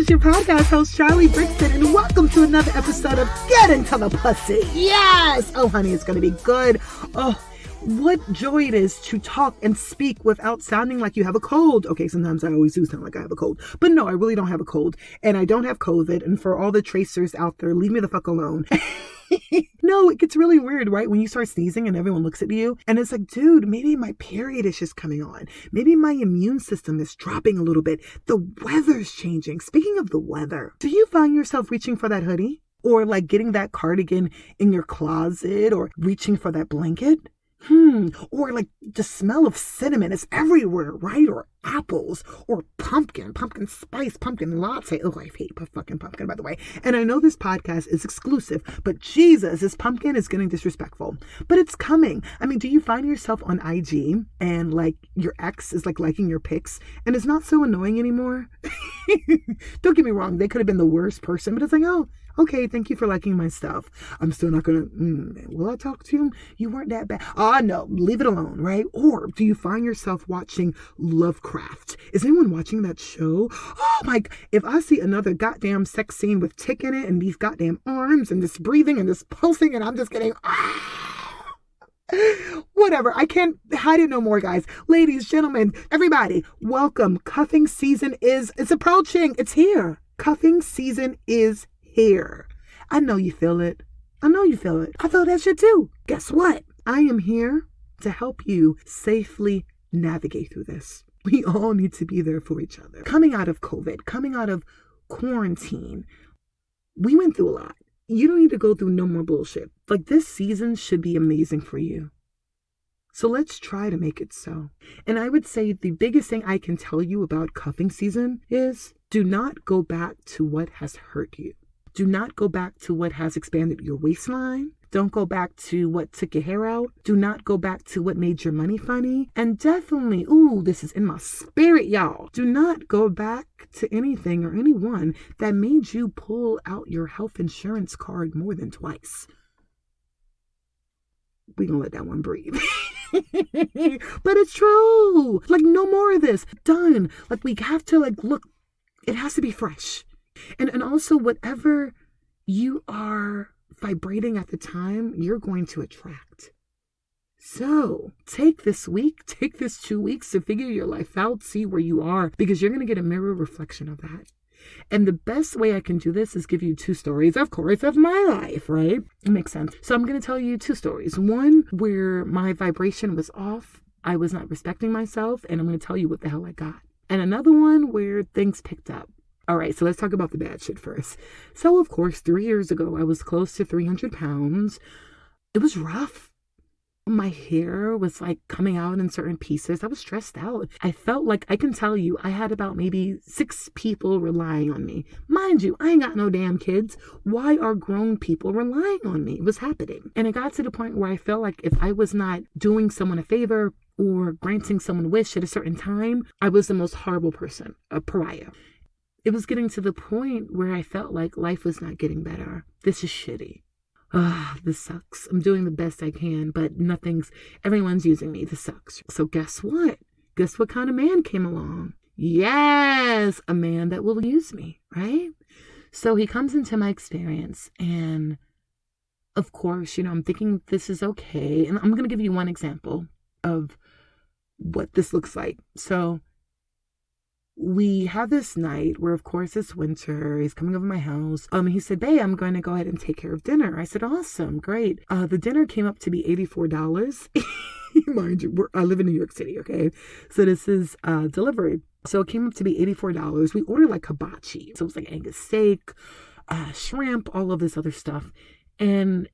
is your podcast host, Charlie Brixton, and welcome to another episode of Get Into the Pussy. Yes! Oh, honey, it's going to be good. Oh, what joy it is to talk and speak without sounding like you have a cold. Okay, sometimes I always do sound like I have a cold. But no, I really don't have a cold. And I don't have COVID. And for all the tracers out there, leave me the fuck alone. No, it gets really weird, right? When you start sneezing and everyone looks at you and it's like, dude, maybe my period is just coming on. Maybe my immune system is dropping a little bit. The weather's changing. Speaking of the weather, do you find yourself reaching for that hoodie? Or like getting that cardigan in your closet or reaching for that blanket? Or like the smell of cinnamon is everywhere, right? Or apples or pumpkin spice, pumpkin latte. Oh, I hate fucking pumpkin, by the way. And I know this podcast is exclusive, but Jesus, this pumpkin is getting disrespectful. But it's coming. I mean, do you find yourself on IG and like your ex is like liking your pics and it's not so annoying anymore? Don't get me wrong. They could have been the worst person, but it's like, oh, okay, thank you for liking my stuff. I'm still not going to, will I talk to you? You weren't that bad. Ah, no, leave it alone, right? Or do you find yourself watching Lovecraft? Is anyone watching that show? Oh my, if I see another goddamn sex scene with tick in it and these goddamn arms and this breathing and this pulsing and I'm just getting, whatever. I can't hide it no more, guys. Ladies, gentlemen, everybody, welcome. Cuffing season it's approaching. It's here. Cuffing season is here. I know you feel it. I feel that shit too. Guess what? I am here to help you safely navigate through this. We all need to be there for each other. Coming out of COVID, coming out of quarantine, we went through a lot. You don't need to go through no more bullshit. Like, this season should be amazing for you. So let's try to make it so. And I would say the biggest thing I can tell you about cuffing season is do not go back to what has hurt you. Do not go back to what has expanded your waistline. Don't go back to what took your hair out. Do not go back to what made your money funny. And definitely, this is in my spirit, y'all. Do not go back to anything or anyone that made you pull out your health insurance card more than twice. We gonna let that one breathe. But it's true. Like, no more of this. Done. Like, we have to look, it has to be fresh. And also, whatever you are vibrating at the time, you're going to attract. So take this week, take this 2 weeks to figure your life out, see where you are, because you're going to get a mirror reflection of that. And the best way I can do this is give you 2 stories, of course, of my life, right? It makes sense. So I'm going to tell you 2 stories. One where my vibration was off, I was not respecting myself, and I'm going to tell you what the hell I got. And another one where things picked up. All right, so let's talk about the bad shit first. So, of course, 3 years ago, I was close to 300 pounds. It was rough. My hair was like coming out in certain pieces. I was stressed out. I felt like, I can tell you, I had about maybe 6 people relying on me. Mind you, I ain't got no damn kids. Why are grown people relying on me? It was happening. And it got to the point where I felt like if I was not doing someone a favor or granting someone a wish at a certain time, I was the most horrible person, a pariah. It was getting to the point where I felt like life was not getting better. This is shitty. This sucks. I'm doing the best I can, but everyone's using me. This sucks. So guess what? Guess what kind of man came along? Yes, a man that will use me, right? So he comes into my experience and of course, I'm thinking this is okay. And I'm going to give you one example of what this looks like. So we have this night where, of course, it's winter. He's coming over my house. He said, babe, I'm going to go ahead and take care of dinner. I said, awesome, great. The dinner came up to be $84. Mind you, I live in New York City, okay? So this is delivery. So it came up to be $84. We ordered like hibachi. So it was like Angus steak, shrimp, all of this other stuff. And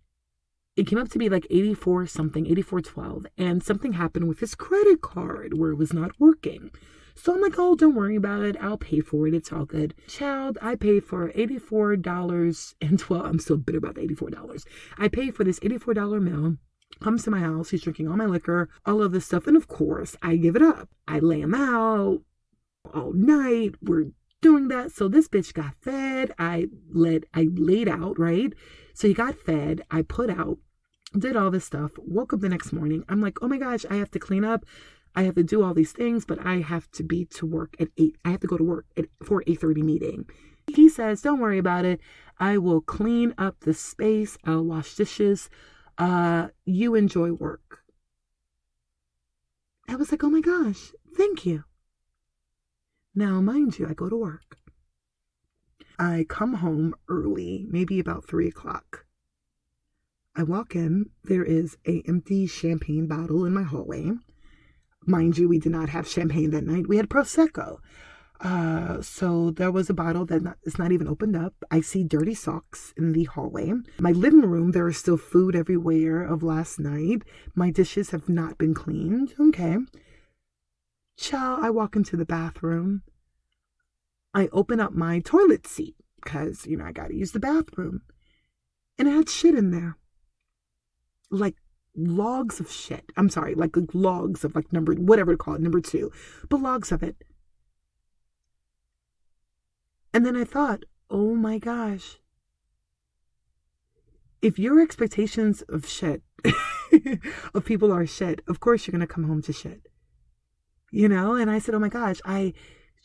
it came up to be like 84 something, 84.12. And something happened with his credit card where it was not working. So I'm like, oh, don't worry about it. I'll pay for it. It's all good. Child, I paid for $84.12. I'm still bitter about the $84. I paid for this $84 meal. Comes to my house. He's drinking all my liquor, all of this stuff. And of course, I give it up. I lay him out all night. We're doing that. So this bitch got fed. I laid out, right? So he got fed. I put out, did all this stuff. Woke up the next morning. I'm like, oh my gosh, I have to clean up. I have to do all these things, but I have to be to work at 8. I have to go to work for 8:30 meeting. He says, don't worry about it. I will clean up the space. I'll wash dishes. You enjoy work. I was like, oh my gosh, thank you. Now, mind you, I go to work. I come home early, maybe about 3 o'clock. I walk in. There is an empty champagne bottle in my hallway. Mind you, we did not have champagne that night. We had Prosecco. So there was a bottle that is not even opened up. I see dirty socks in the hallway. My living room, there is still food everywhere of last night. My dishes have not been cleaned. Okay. Child, I walk into the bathroom. I open up my toilet seat because, I got to use the bathroom. And it had shit in there. Like logs of shit. I'm sorry, like logs of whatever to call it, number 2. But logs of it. And then I thought, oh my gosh. If your expectations of shit, of people are shit, of course you're going to come home to shit. And I said, oh my gosh, I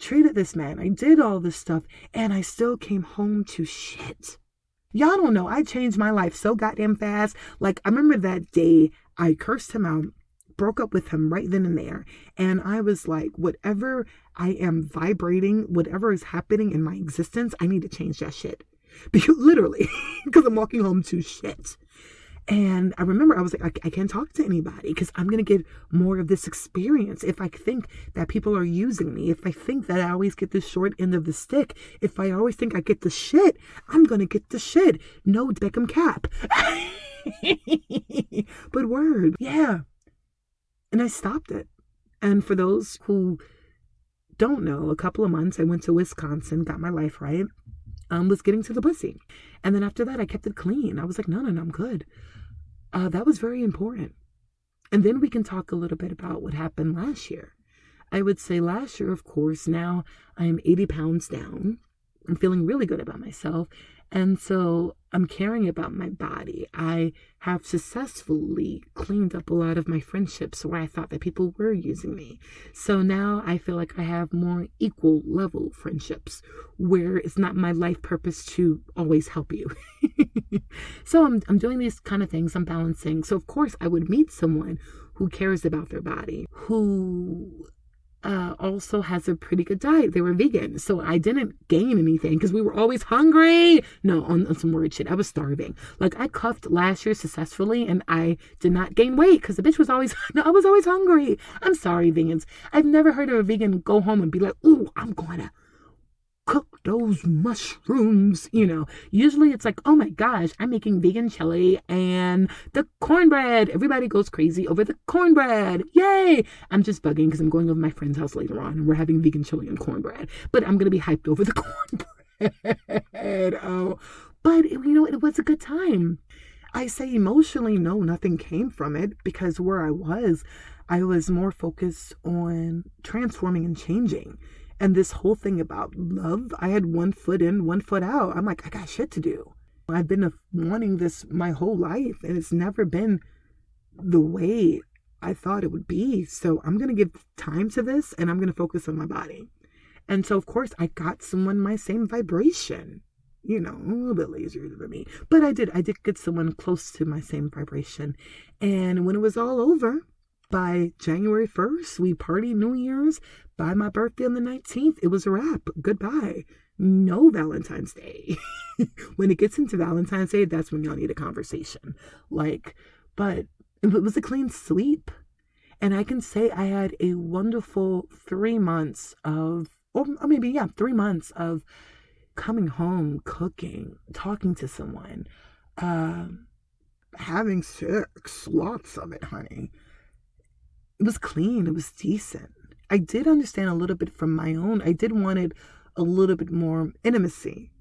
treated this man. I did all this stuff and I still came home to shit. Y'all don't know. I changed my life so goddamn fast. Like, I remember that day I cursed him out, broke up with him right then and there. And I was like, whatever I am vibrating, whatever is happening in my existence, I need to change that shit. Because literally, because I'm walking home to shit. And I remember I was like, I can't talk to anybody because I'm going to get more of this experience. If I think that people are using me, if I think that I always get the short end of the stick, if I always think I get the shit, I'm going to get the shit. No Beckham cap. But word. Yeah. And I stopped it. And for those who don't know, a couple of months, I went to Wisconsin, got my life right. Was getting to the pussy. And then after that, I kept it clean. I was like, no, I'm good. That was very important. And then we can talk a little bit about what happened last year. I would say last year, of course, now I am 80 pounds down. I'm feeling really good about myself. And so I'm caring about my body. I have successfully cleaned up a lot of my friendships where I thought that people were using me. So now I feel like I have more equal level friendships where it's not my life purpose to always help you. So I'm doing these kind of things. I'm balancing. So of course I would meet someone who cares about their body, who also has a pretty good diet. They were vegan. So I didn't gain anything because we were always hungry. No, on some weird shit. I was starving. Like I cuffed last year successfully and I did not gain weight because the bitch was always, I was always hungry. I'm sorry, vegans. I've never heard of a vegan go home and be like, ooh, I'm going to cook those mushrooms. Usually it's like, oh my gosh, I'm making vegan chili and the cornbread. Everybody goes crazy over the cornbread. Yay. I'm just bugging because I'm going over my friend's house later on and we're having vegan chili and cornbread, but I'm going to be hyped over the cornbread. Oh, but it was a good time. I say emotionally, no, nothing came from it because where I was more focused on transforming and changing. And this whole thing about love, I had 1 foot in, 1 foot out. I'm like, I got shit to do. I've been wanting this my whole life, and it's never been the way I thought it would be. So I'm going to give time to this, and I'm going to focus on my body. And so, of course, I got someone my same vibration. A little bit lazier than me. But I did get someone close to my same vibration. And when it was all over, by January 1st, we partied New Year's. By my birthday on the 19th, it was a wrap. Goodbye. No Valentine's Day. When it gets into Valentine's Day, that's when y'all need a conversation. But it was a clean sweep. And I can say I had a wonderful 3 months of, or maybe, 3 months of coming home, cooking, talking to someone, having sex, lots of it, honey. It was clean. It was decent. I did understand a little bit from my own. I did wanted a little bit more intimacy.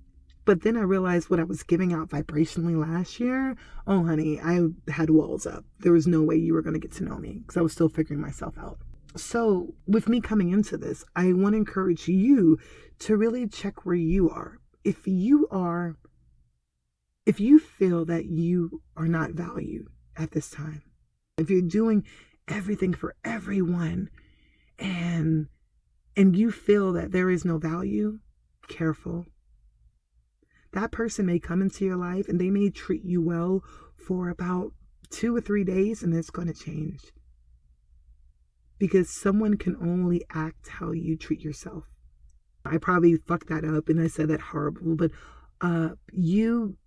But then I realized what I was giving out vibrationally last year. Oh, honey, I had walls up. There was no way you were going to get to know me because I was still figuring myself out. So with me coming into this, I want to encourage you to really check where you are. If you feel that you are not valued at this time, if you're doing everything for everyone and you feel that there is no value, careful. that person may come into your life and they may treat you well for about 2 or 3 days, and it's going to change. Because someone can only act how you treat yourself. I probably fucked that up and I said that horrible, but you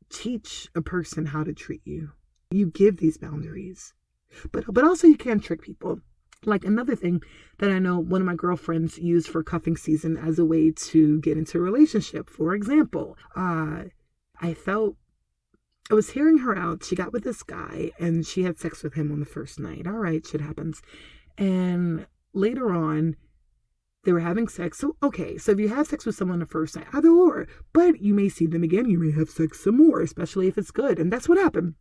teach a person how to treat you. You give these boundaries. But also you can't trick people. Like another thing that I know one of my girlfriends used for cuffing season as a way to get into a relationship. For example, I was hearing her out. She got with this guy and she had sex with him on the first night. All right, shit happens. And later on, they were having sex. So, okay, so if you have sex with someone the first night, either or, but you may see them again, you may have sex some more, especially if it's good. And that's what happened.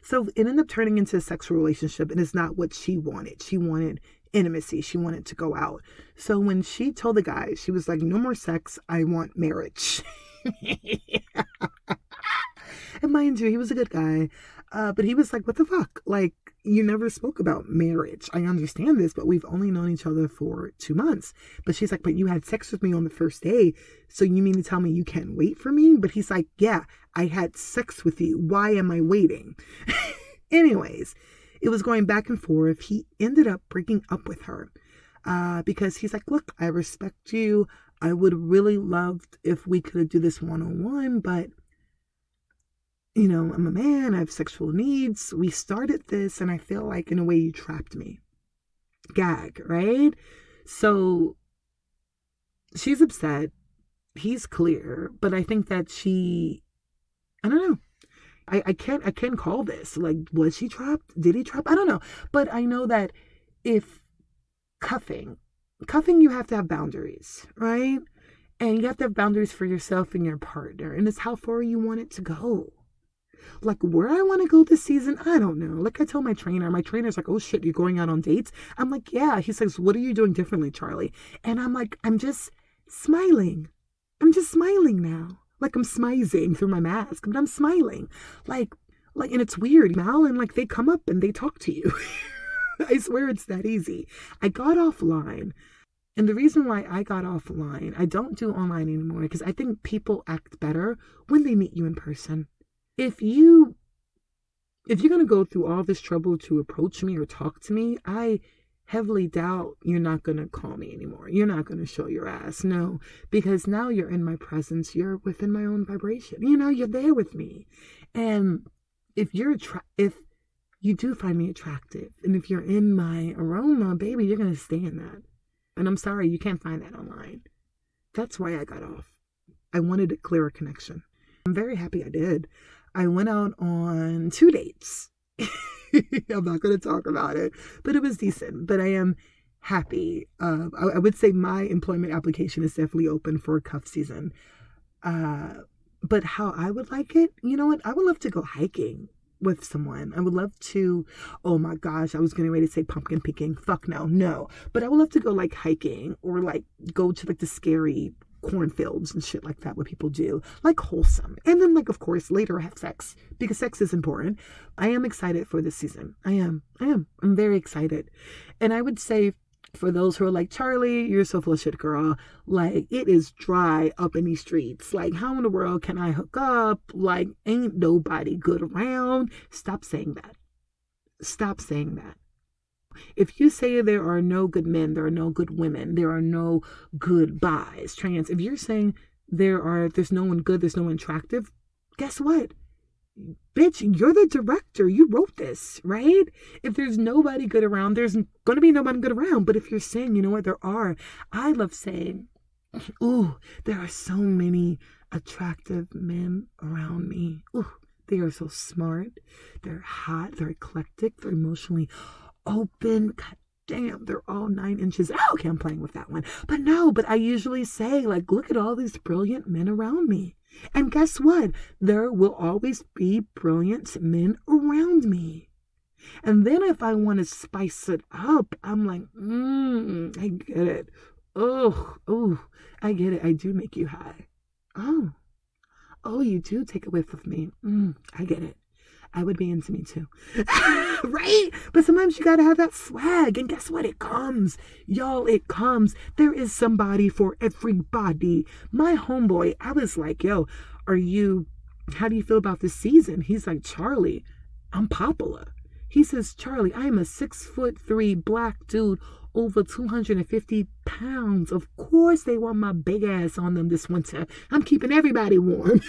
So it ended up turning into a sexual relationship, and it's not what she wanted. She wanted intimacy. She wanted to go out. So when she told the guy, she was like, no more sex. I want marriage. And mind you, he was a good guy. But he was like, what the fuck? Like, you never spoke about marriage. I understand this, but we've only known each other for 2 months. But she's like, but you had sex with me on the first day. So you mean to tell me you can't wait for me? But he's like, yeah, I had sex with you. Why am I waiting? Anyways, it was going back and forth. He ended up breaking up with her because he's like, look, I respect you. I would really love if we could do this one-on-one, but you know, I'm a man, I have sexual needs. We started this and I feel like in a way you trapped me. Gag, right? So she's upset. He's clear, but I think that I don't know. I can't call this. Like, was she trapped? Did he trap? I don't know. But I know that if cuffing, you have to have boundaries, right? And you have to have boundaries for yourself and your partner. And it's how far you want it to go. Like, where I want to go this season, I don't know. Like I told my trainer's like, oh shit, you're going out on dates? I'm like, yeah. He says, what are you doing differently, Charlie? And I'm like, I'm just smiling. I'm just smiling now. Like I'm smizing through my mask, but I'm smiling. Like, and it's weird. Mal and like they come up and they talk to you. I swear it's that easy. I got offline. And the reason why I got offline, I don't do online anymore because I think people act better when they meet you in person. If you're going to go through all this trouble to approach me or talk to me, I heavily doubt you're not going to call me anymore. You're not going to show your ass. No, because now you're in my presence. You're within my own vibration. You know, you're there with me. And if you do find me attractive and if you're in my aroma, baby, you're going to stay in that. And I'm sorry, you can't find that online. That's why I got off. I wanted a clearer connection. I'm very happy I did. I went out on 2 dates. I'm not going to talk about it, but it was decent. But I am happy. I would say my employment application is definitely open for cuff season. But how I would like it, you know what? I would love to go hiking with someone. I would love to, oh my gosh, I was getting ready to say pumpkin picking. Fuck no. But I would love to go like hiking or like go to like the scary cornfields and shit like that, what people do, like wholesome. And then like, of course, later have sex because sex is important. I am excited for this season. I am. I'm very excited. And I would say for those who are like, Charlie, you're so full of shit, girl. Like, it is dry up in these streets. Like, how in the world can I hook up? Like, ain't nobody good around. Stop saying that. Stop saying that. If you say there are no good men, there are no good women, there are no good bis, trans, if you're saying there's no one good, there's no one attractive, guess what? Bitch, you're the director. You wrote this, right? If there's nobody good around, there's going to be nobody good around. But if you're saying, you know what, there are. I love saying, ooh, there are so many attractive men around me. Ooh, they are so smart. They're hot. They're eclectic. They're emotionally open. God damn, they're all 9 inches. Oh, okay, I'm playing with that one. But I usually say, like, look at all these brilliant men around me. And guess what? There will always be brilliant men around me. And then if I want to spice it up, I'm like, I get it. Oh, I get it. I do make you high. Oh, you do take a whiff of me. I get it. I would be into me too. Right? But sometimes you gotta have that swag. And guess what? It comes. Y'all, it comes. There is somebody for everybody. My homeboy, I was like, yo, how do you feel about this season? He's like, Charlie, I'm popular. He says, Charlie, I am a 6'3" black dude, over 250 pounds. Of course they want my big ass on them this winter. I'm keeping everybody warm.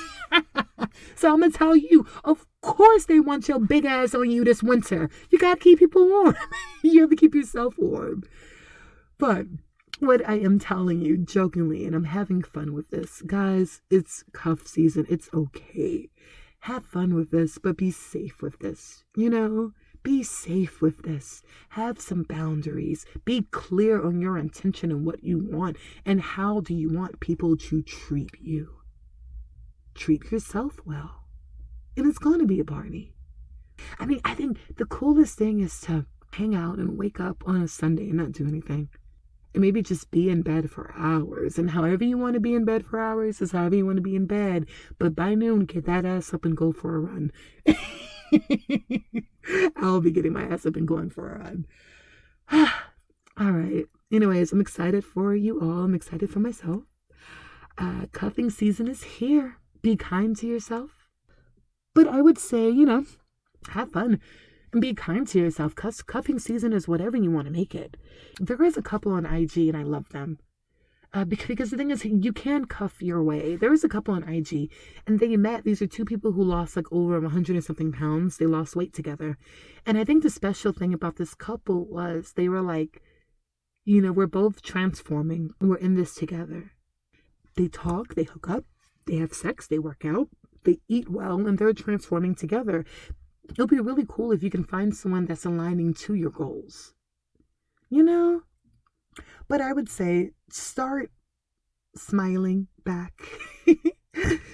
So I'm going to tell you, of course they want your big ass on you this winter. You got to keep people warm. You have to keep yourself warm. But what I am telling you jokingly, and I'm having fun with this, guys, it's cuff season. It's okay. Have fun with this, but be safe with this. Be safe with this. Have some boundaries. Be clear on your intention and what you want and how do you want people to treat you. Treat yourself well. And it's going to be a party. I mean, I think the coolest thing is to hang out and wake up on a Sunday and not do anything. And maybe just be in bed for hours. And however you want to be in bed for hours is however you want to be in bed. But by noon, get that ass up and go for a run. I'll be getting my ass up and going for a run. All right. Anyways, I'm excited for you all. I'm excited for myself. Cuffing season is here. Be kind to yourself. But I would say, have fun and be kind to yourself. Cuffing season is whatever you want to make it. There is a couple on IG and I love them. Because the thing is, you can cuff your way. There was a couple on IG and they met. These are two people who lost like over 100 and something pounds. They lost weight together. And I think the special thing about this couple was they were like, we're both transforming. We're in this together. They talk, they hook up, they have sex, they work out, they eat well, and they're transforming together. It'll be really cool if you can find someone that's aligning to your goals. But I would say start smiling back.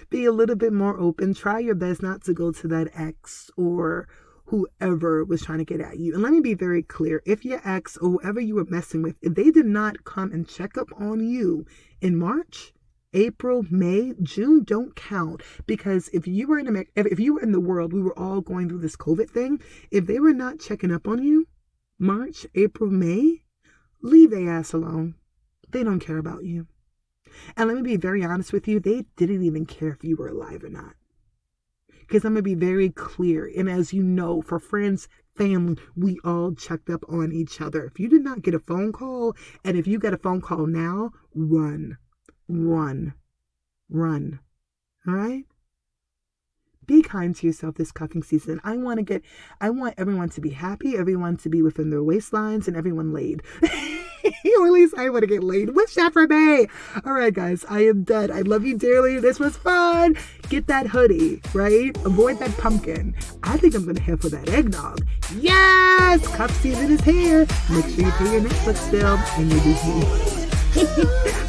Be a little bit more open. Try your best not to go to that ex or whoever was trying to get at you. And let me be very clear. If your ex or whoever you were messing with, if they did not come and check up on you in March, April, May, June don't count. Because if you were in the world, we were all going through this COVID thing. If they were not checking up on you, March, April, May, leave their ass alone. They don't care about you. And let me be very honest with you. They didn't even care if you were alive or not. Because I'm going to be very clear. And as you know, for friends, family, we all checked up on each other. If you did not get a phone call, and if you get a phone call now, run. All right? Be kind to yourself this cuffing season. I want everyone to be happy, everyone to be within their waistlines, and everyone laid. Or at least I want to get laid. Wish that for me. All right, guys, I am done. I love you dearly. This was fun. Get that hoodie, right? Avoid that pumpkin. I think I'm going to head for that eggnog. Yes! Cuff season is here. Make sure you pay your Netflix bill and your Disney.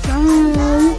Bye.